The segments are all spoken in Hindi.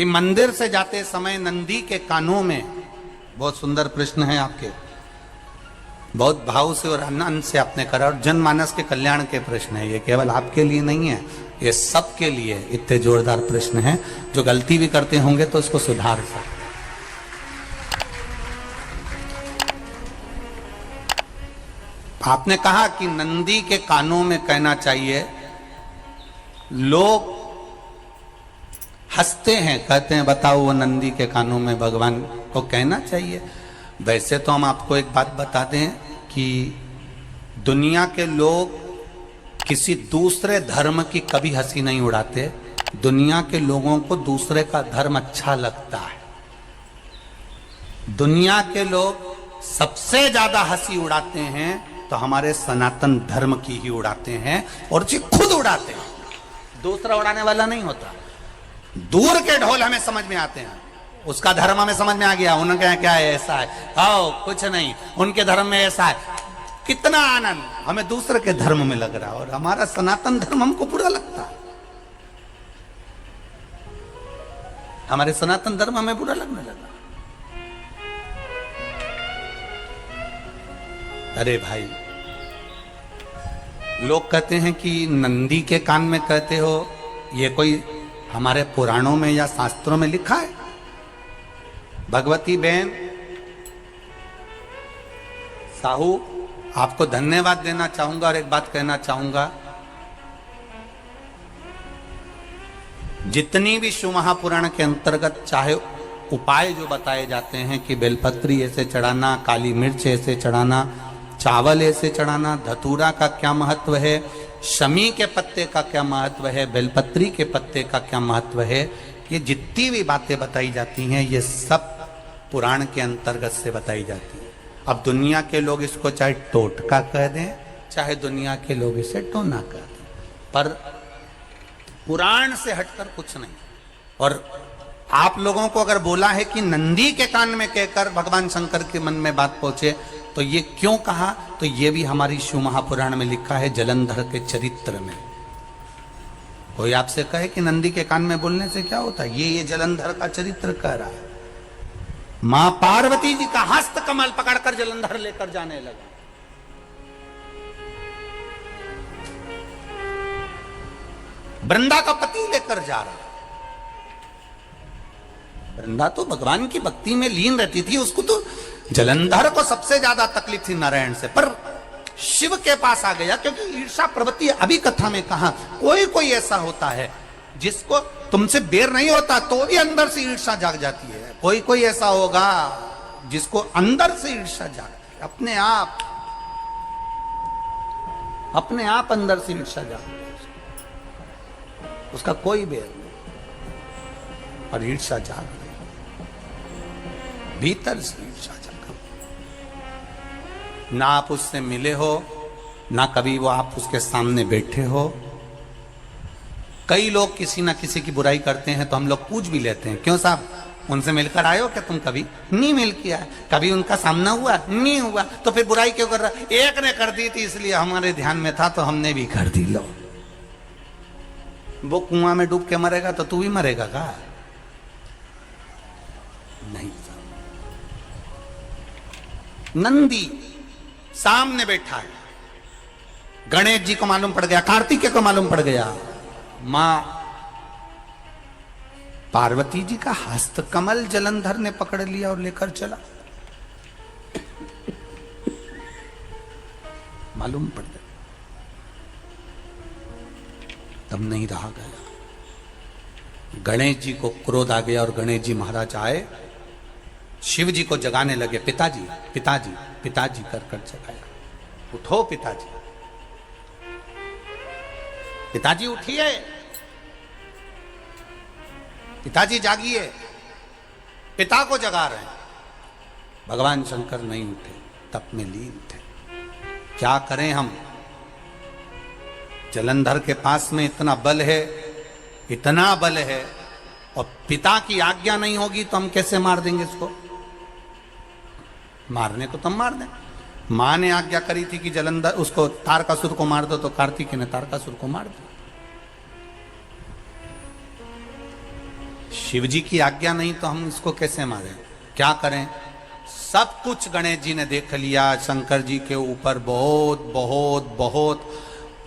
कि मंदिर से जाते समय नंदी के कानों में, बहुत सुंदर प्रश्न है आपके, बहुत भाव से और आनंद से आपने करा, और जनमानस के कल्याण के प्रश्न है ये, केवल आपके लिए नहीं है, ये सबके लिए इतने जोरदार प्रश्न हैं। जो गलती भी करते होंगे तो उसको सुधार सकते। आपने कहा कि नंदी के कानों में कहना चाहिए, लोग हंसते हैं, कहते हैं बताओ वो नंदी के कानों में भगवान को कहना चाहिए। वैसे तो हम आपको एक बात बता दें कि दुनिया के लोग किसी दूसरे धर्म की कभी हंसी नहीं उड़ाते। दुनिया के लोगों को दूसरे का धर्म अच्छा लगता है। दुनिया के लोग सबसे ज्यादा हंसी उड़ाते हैं तो हमारे सनातन धर्म की ही उड़ाते हैं, और जी खुद उड़ाते हैं, दूसरा उड़ाने वाला नहीं होता। दूर के ढोल हमें समझ में आते हैं, उसका धर्म हमें समझ में आ गया, उनका क्या है, ऐसा है, आओ कुछ नहीं, उनके धर्म में ऐसा है, कितना आनंद हमें दूसरे के धर्म में लग रहा है, और हमारा सनातन धर्म हमको बुरा लगता है। हमारे सनातन धर्म हमें बुरा लगने लगा। अरे भाई, लोग कहते हैं कि नंदी के कान में कहते हो, ये कोई हमारे पुराणों में या शास्त्रों में लिखा है? भगवती बहन साहू, आपको धन्यवाद देना चाहूंगा और एक बात कहना चाहूंगा, जितनी भी शिव महापुराण के अंतर्गत चाहे उपाय जो बताए जाते हैं कि बेलपत्री ऐसे चढ़ाना, काली मिर्च ऐसे चढ़ाना, चावल ऐसे चढ़ाना, धतूरा का क्या महत्व है, शमी के पत्ते का क्या महत्व है, बेलपत्री के पत्ते का क्या महत्व है, ये जितनी भी बातें बताई जाती हैं ये सब पुराण के अंतर्गत से बताई जाती है। अब दुनिया के लोग इसको चाहे टोटका कह दें, चाहे दुनिया के लोग इसे टोना कह दें, पर पुराण से हटकर कुछ नहीं। और आप लोगों को अगर बोला है कि नंदी के कान में कहकर भगवान शंकर के मन में बात पहुंचे, तो ये क्यों कहा, तो ये भी हमारी शिव महापुराण में लिखा है, जलंधर के चरित्र में। कोई आपसे कहे कि नंदी के कान में बोलने से क्या होता है, ये जलंधर का चरित्र कह रहा है। मां पार्वती जी का हस्त कमल पकड़कर जलंधर लेकर जाने लगा। वृंदा का पति लेकर जा रहा। वृंदा तो भगवान की भक्ति में लीन रहती थी, उसको तो जलंधर को सबसे ज्यादा तकलीफ थी नारायण से, पर शिव के पास आ गया, क्योंकि ईर्षा प्रवृत्ति, अभी कथा में कहा, कोई कोई ऐसा होता है जिसको तुमसे बेर नहीं होता तो भी अंदर से ईर्षा जाग जाती है। कोई कोई ऐसा होगा जिसको अंदर से ईर्षा जागती है, अपने आप अंदर से ईर्षा जागती है, उसका कोई बेर नहीं, और ईर्षा जाग रही, भीतर से ईर्षा जाग। ना आप उससे मिले हो, ना कभी वो आप उसके सामने बैठे हो। कई लोग किसी ना किसी की बुराई करते हैं तो हम लोग पूछ भी लेते हैं, क्यों साहब उनसे मिलकर आए हो क्या तुम? कभी नहीं मिल किया, कभी उनका सामना हुआ नहीं हुआ, तो फिर बुराई क्यों कर रहा? एक ने कर दी थी इसलिए हमारे ध्यान में था तो हमने भी कर दी। लो, वो कुआं में डूब के मरेगा तो तू भी मरेगा का? नहीं। नंदी सामने बैठा है, गणेश जी को मालूम पड़ गया, कार्तिकेय को मालूम पड़ गया, मां पार्वती जी का हस्त कमल जलंधर ने पकड़ लिया और लेकर चला। मालूम पड़ गया, तब नहीं रहा गया। गणेश जी को क्रोध आ गया और गणेश जी महाराज आए, शिव जी को जगाने लगे, पिताजी पिताजी पिताजी कर कर जगाया, उठो पिताजी, पिताजी उठिए, पिताजी जागिए, पिता को जगा रहे हैं। भगवान शंकर नहीं उठे, तप में लीन थे। क्या करें हम? जलंधर के पास में इतना बल है, इतना बल है, और पिता की आज्ञा नहीं होगी तो हम कैसे मार देंगे इसको? मारने को तो मार दें। मां ने आज्ञा करी थी कि जलंधर उसको तारकासुर को मार दो, तो कार्तिकेय ने तारकासुर को मार दिया। शिव जी की आज्ञा नहीं तो हम इसको कैसे मारें? क्या करें? सब कुछ गणेश जी ने देख लिया, शंकर जी के ऊपर बहुत बहुत बहुत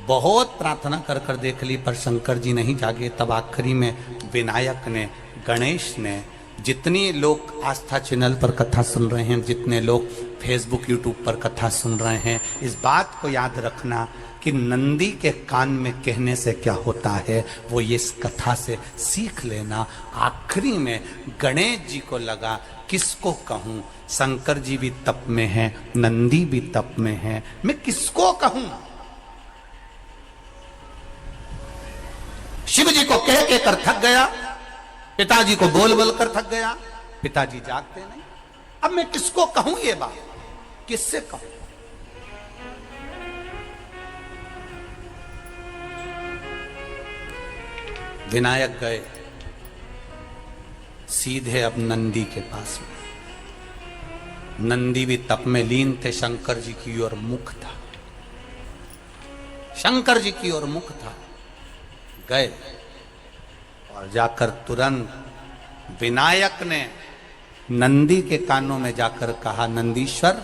बहुत प्रार्थना कर कर देख ली, पर शंकर जी नहीं जागे। तब आखिरी में विनायक ने, गणेश ने, जितने लोग आस्था चैनल पर कथा सुन रहे हैं, जितने लोग फेसबुक यूट्यूब पर कथा सुन रहे हैं, इस बात को याद रखना कि नंदी के कान में कहने से क्या होता है वो ये इस कथा से सीख लेना। आखिरी में गणेश जी को लगा किसको कहूं, शंकर जी भी तप में हैं, नंदी भी तप में हैं, मैं किसको कहूं? शिव जी को कह के कर थक गया, पिताजी को बोल बोल कर थक गया, पिताजी जागते नहीं। अब मैं किसको कहूं ये बात, किससे कहूं? विनायक गए सीधे अब नंदी के पास में। नंदी भी तप में लीन थे, शंकर जी की ओर मुख था, शंकर जी की ओर मुख था। गए और जाकर तुरंत विनायक ने नंदी के कानों में जाकर कहा, नंदीश्वर,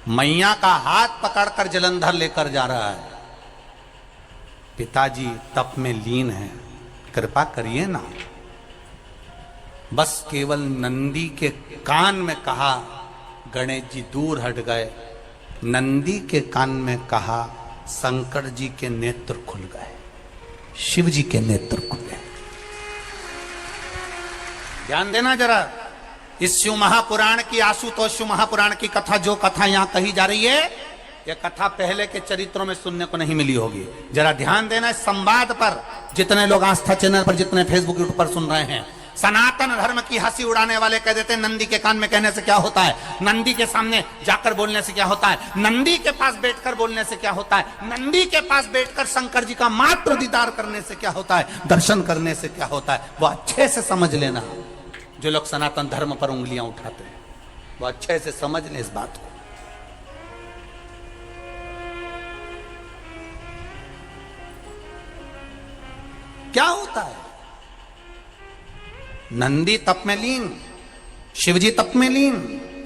मैया का हाथ पकड़कर जलंधर लेकर जा रहा है, पिताजी तप में लीन हैं, कृपा करिए ना। बस केवल नंदी के कान में कहा, गणेश जी दूर हट गए। नंदी के कान में कहा, शंकर जी के नेत्र खुल गए, शिव जी के नेत्र खुले। ध्यान देना जरा, इस शिव महापुराण की, आशुतोष शिव महापुराण की कथा, जो कथा यहां कही जा रही है, यह कथा पहले के चरित्रों में सुनने को नहीं मिली होगी। जरा ध्यान देना इस संवाद पर, जितने लोग आस्था चैनल पर, जितने फेसबुक यूट्यूब पर सुन रहे हैं। सनातन धर्म की हंसी उड़ाने वाले कह देते हैं नंदी के कान में कहने से क्या होता है, नंदी के सामने जाकर बोलने से क्या होता है, नंदी के पास बैठकर बोलने से क्या होता है, नंदी के पास बैठकर शंकर जी का मात्र दीदार करने से क्या होता है, दर्शन करने से क्या होता है। वो अच्छे से समझ लेना, जो लोग सनातन धर्म पर उंगलियां उठाते हैं, वो अच्छे से समझ लें इस बात को। क्या होता है? नंदी तप में लीन, शिवजी तप में लीन,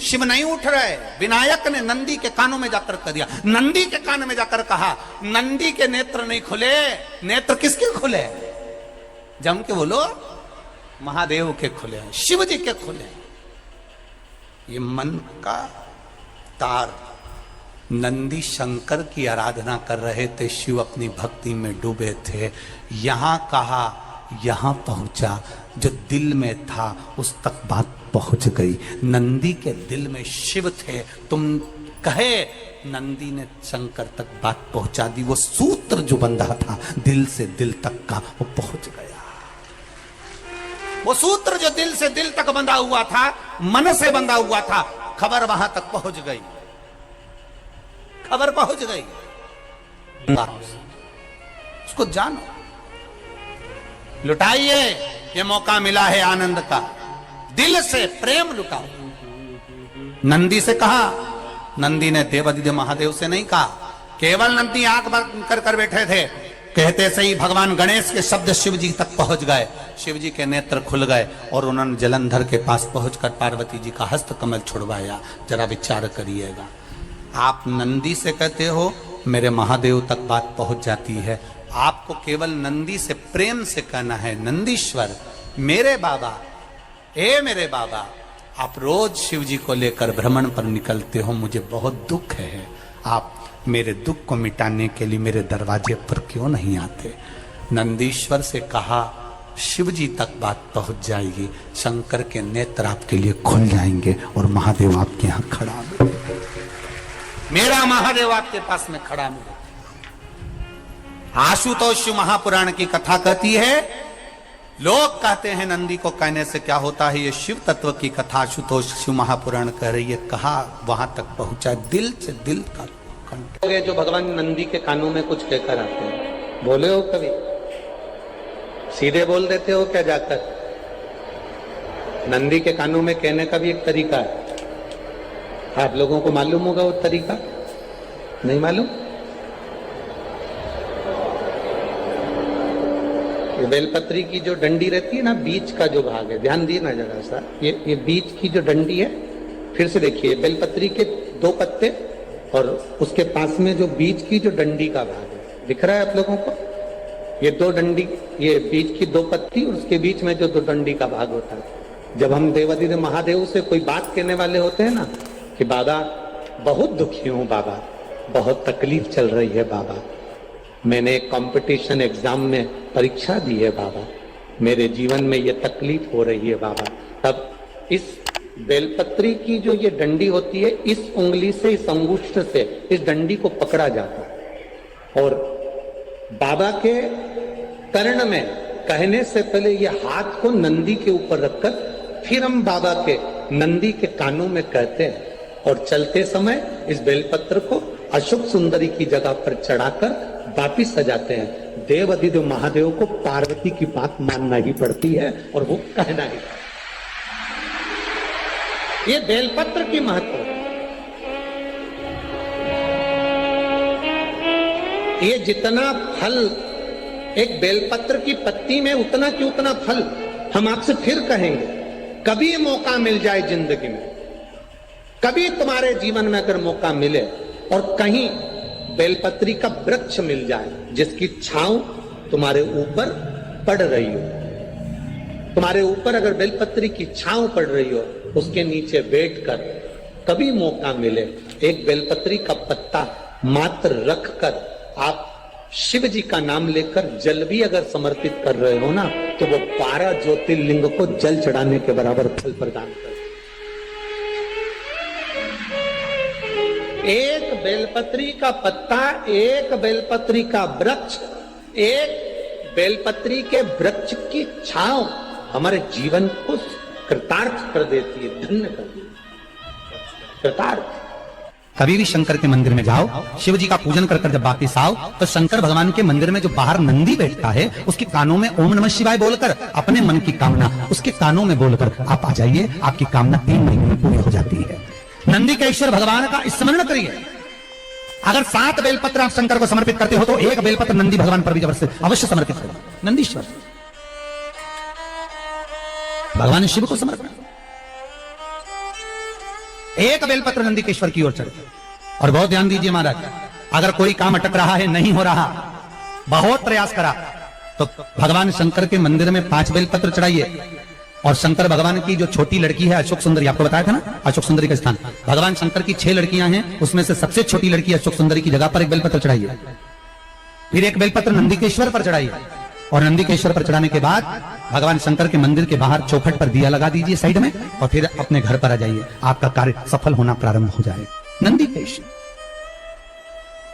शिव नहीं उठ रहे। विनायक ने नंदी के कानों में जाकर कर दिया, नंदी के कान में जाकर कहा, नंदी के नेत्र नहीं खुले। नेत्र किसके खुले? जम के बोलो, महादेव के खुले, शिव जी के खुले। ये मन का तार। नंदी शंकर की आराधना कर रहे थे, शिव अपनी भक्ति में डूबे थे। यहां कहा, यहां पहुंचा, जो दिल में था उस तक बात पहुंच गई। नंदी के दिल में शिव थे, तुम कहे, नंदी ने शंकर तक बात पहुंचा दी। वो सूत्र जो बंधा था दिल से दिल तक का, वो पहुंच गया। वो सूत्र जो दिल से दिल तक बंधा हुआ था, मन से बंधा हुआ था, खबर वहां तक पहुंच गई, खबर पहुंच गई। उसको जानो, लुटाइए, ये मौका मिला है आनंद का, दिल से प्रेम लुटाओ। नंदी से कहा, नंदी ने देवादिदेव महादेव से नहीं कहा। केवल नंदी आंख बंद कर कर बैठे थे, कहते से ही भगवान गणेश के शब्द शिव जी तक पहुंच गए। शिव जी के नेत्र खुल गए और उन्होंने जलंधर के पास पहुंचकर पार्वती जी का हस्त कमल छुड़वाया। जरा विचार करिएगा, आप नंदी से कहते हो मेरे महादेव तक बात पहुंच जाती है, आपको केवल नंदी से प्रेम से कहना है, नंदीश्वर मेरे बाबा, ए मेरे बाबा, आप रोज शिव जी को लेकर भ्रमण पर निकलते हो, मुझे बहुत दुख है, आप मेरे दुख को मिटाने के लिए मेरे दरवाजे पर क्यों नहीं आते? नंदीश्वर से कहा, शिव जी तक बात पहुंच जाएगी, शंकर के नेत्र आपके लिए खुल जाएंगे और महादेव आपके यहां खड़ा मिले, मेरा महादेव आपके पास में खड़ा मिले। आशुतोष महापुराण की कथा कहती है, लोग कहते हैं नंदी को कहने से क्या होता है, ये शिव तत्व की कथा आशुतोष शिव महापुराण कह रही है। कहा वहां तक पहुंचा, दिल से दिल का कंठ। जो भगवान नंदी के कानों में कुछ कहकर आते हैं, बोले हो कभी? सीधे बोल देते हो क्या जाकर? नंदी के कानों में कहने का भी एक तरीका है, आप लोगों को मालूम होगा वो तरीका, नहीं मालूम? ये बेलपत्री की जो डंडी रहती है ना, बीच का जो भाग है, ध्यान दिए ना जरा सा, ये बीच की जो डंडी है, फिर से देखिए, बेलपत्री के 2 पत्ते और उसके पास में जो बीच की जो डंडी का भाग है, दिख रहा है आप लोगों को? ये 2 डंडी, ये बीच की 2 पत्ती और उसके बीच में जो 2 डंडी का भाग होता है। जब हम देवादिदेव महादेव से कोई बात कहने वाले होते हैं ना कि बाबा बहुत दुखी हूं, बाबा बहुत तकलीफ चल रही है, बाबा मैंने एक कंपटीशन एग्जाम में परीक्षा दी है, बाबा मेरे जीवन में ये तकलीफ हो रही है, बाबा, तब इस बेलपत्री की जो ये डंडी होती है, इस उंगली से, इस अंगुष्ठ से इस डंडी को पकड़ा जाता है और बाबा के कर्ण में कहने से पहले ये हाथ को नंदी के ऊपर रखकर फिर हम बाबा के नंदी के कानों में कहते हैं और चलते समय इस बेलपत्र को अशोक सुंदरी की जगह पर चढ़ाकर वापिस सजाते हैं। देव अधिदेव महादेव को पार्वती की बात मानना ही पड़ती है और वो कहना ही। ये बेलपत्र की महत्व, ये जितना फल एक बेलपत्र की पत्ती में उतना की उतना फल। हम आपसे फिर कहेंगे, कभी मौका मिल जाए जिंदगी में, कभी तुम्हारे जीवन में अगर मौका मिले और कहीं बेलपत्री का वृक्ष मिल जाए जिसकी छांव तुम्हारे ऊपर पड़ रही हो, तुम्हारे ऊपर अगर बेलपत्री की छांव पड़ रही हो, उसके नीचे बैठकर कभी मौका मिले, एक बेलपत्री का पत्ता मात्र रखकर आप शिव जी का नाम लेकर जल भी अगर समर्पित कर रहे हो ना, तो वो 12 ज्योतिर्लिंग को जल चढ़ाने के बराबर फल प्रदान कर। एक बेलपत्री का पत्ता, एक बेलपत्री का वृक्ष, एक बेलपत्री के वृक्ष की छांव हमारे जीवन को कृतार्थ कर देती है, धन्य कर देती है, कृतार्थ। कभी भी शंकर के मंदिर में जाओ, शिव जी का पूजन कर कर जब वापिस आओ, तो शंकर भगवान के मंदिर में जो बाहर नंदी बैठता है, उसके कानों में ओम नमः शिवाय बोलकर अपने मन की कामना उसके कानों में बोलकर आप आ जाइए, आपकी कामना 3 महीने में पूरी हो जाती है। नंदी के ईश्वर भगवान का स्मरण करिए। अगर 7 बेलपत्र आप शंकर को समर्पित करते हो तो 1 बेलपत्र नंदी भगवान पर भी अवश्य समर्पित करो। नंदीश्वर भगवान शिव को समर्पित, 1 बेलपत्र नंदी के ईश्वर की ओर चढ़े। और बहुत ध्यान दीजिए महाराज, अगर कोई काम अटक रहा है, नहीं हो रहा, बहुत प्रयास करा, तो भगवान शंकर के मंदिर में 5 बेलपत्र चढ़ाइए। और शंकर भगवान की जो छोटी लड़की है अशोक सुंदरी, आपको बताया था ना अशोक सुंदरी का स्थान, भगवान शंकर की 6 लड़कियां हैं, उसमें से सबसे छोटी लड़की अशोक सुंदरी की जगह पर 1 बेलपत्र चढ़ाइए। फिर 1 बेलपत्र नंदीकेश्वर पर चढ़ाइए और नंदीकेश्वर पर चढ़ाने के बाद भगवान शंकर के मंदिर के बाहर चौखट पर दिया लगा दीजिए साइड में, और फिर अपने घर पर आ जाइए, आपका कार्य सफल होना प्रारंभ हो जाएगा। नंदीकेश्वर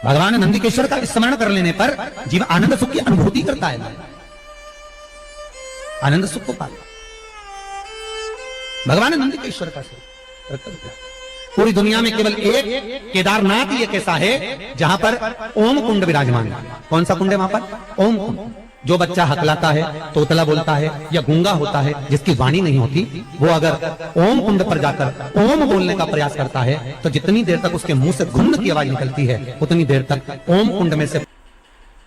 भगवान नंदीकेश्वर का स्मरण कर लेने पर जीव आनंद सुख की अनुभूति करता है, आनंद सुख को पाता। भगवान नंदीकेश्वर का पूरी दुनिया में केवल एक केदारनाथ ही एक ऐसा है जहां पर ओम कुंड विराजमान है। कौन सा कुंड है वहां पर? ओम कुंड। जो बच्चा हकलाता है, तोतला बोलता है या गूंगा होता है, जिसकी वाणी नहीं होती, वो अगर ओम कुंड पर जाकर ओम बोलने का प्रयास करता है तो जितनी देर तक उसके मुंह से घुन की आवाज निकलती है, उतनी देर तक ओम कुंड में से